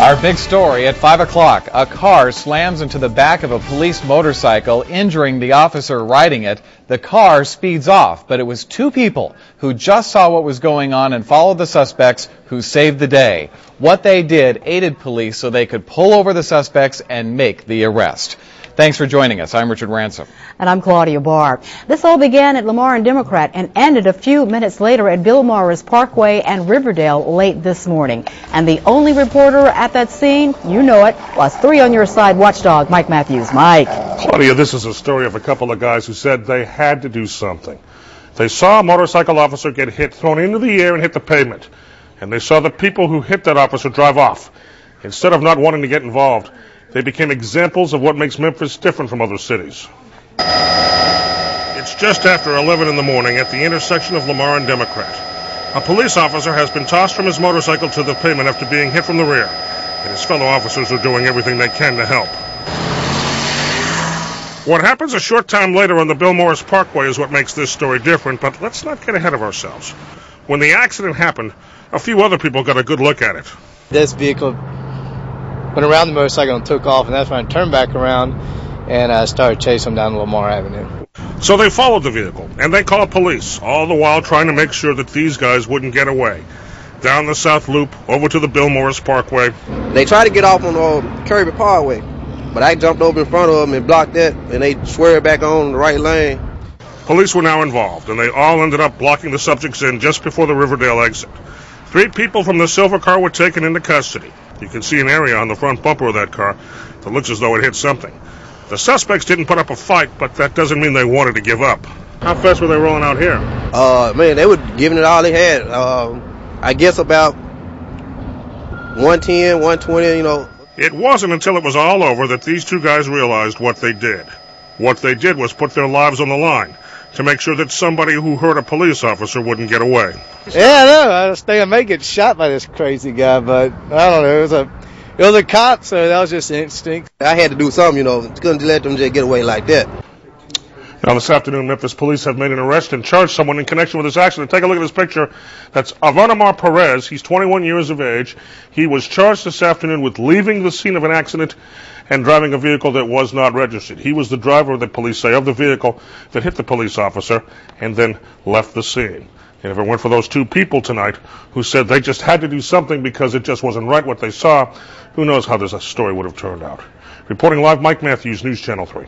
Our big story at 5 o'clock. A car slams into the back of a police motorcycle, injuring the officer riding it. The car speeds off, but it was two people who just saw what was going on and followed the suspects who saved the day. What they did aided police so they could pull over the suspects and make the arrest. Thanks for joining us. I'm Richard Ransom. And I'm Claudia Barr. This all began at Lamar and Democrat and ended a few minutes later at Bill Morris Parkway and Riverdale late this morning. And the only reporter at that scene, you know it, was 3 on your side watchdog, Mike Matthews. Mike. Claudia, this is a story of a couple of guys who said they had to do something. They saw a motorcycle officer get hit, thrown into the air and hit the pavement. And they saw the people who hit that officer drive off. Instead of not wanting to get involved, they became examples of what makes Memphis different from other cities. It's just after 11 in the morning at the intersection of Lamar and Democrat. A police officer has been tossed from his motorcycle to the pavement after being hit from the rear, and his fellow officers are doing everything they can to help. What happens a short time later on the Bill Morris Parkway is what makes this story different, but let's not get ahead of ourselves. When the accident happened, a few other people got a good look at it. This vehicle went around the motorcycle and took off, and that's when I turned back around and I started chasing him down Lamar Avenue. So they followed the vehicle, and they called police, all the while trying to make sure that these guys wouldn't get away. Down the South Loop, over to the Bill Morris Parkway. They tried to get off on Kirby Parkway, but I jumped over in front of them and blocked it, and they swerved back on the right lane. Police were now involved, and they all ended up blocking the subjects in just before the Riverdale exit. 3 people from the silver car were taken into custody. You can see an area on the front bumper of that car that looks as though it hit something. The suspects didn't put up a fight, but that doesn't mean they wanted to give up. How fast were they rolling out here? Man, they were giving it all they had. I guess about 110, 120, you know. It wasn't until it was all over that these two guys realized what they did. What they did was put their lives on the line to make sure that somebody who hurt a police officer wouldn't get away. Yeah, no, I was thinking I may get shot by this crazy guy, but I don't know. It was a cop, so that was just instinct. I had to do something, you know. Couldn't let them just get away like that. Now, this afternoon, Memphis police have made an arrest and charged someone in connection with this accident. Take a look at this picture. That's Avanamar Perez. He's 21 years of age. He was charged this afternoon with leaving the scene of an accident and driving a vehicle that was not registered. He was the driver, the police say, of the vehicle that hit the police officer and then left the scene. And if it weren't for those 2 people tonight who said they just had to do something because it just wasn't right what they saw, who knows how this story would have turned out. Reporting live, Mike Matthews, News Channel 3.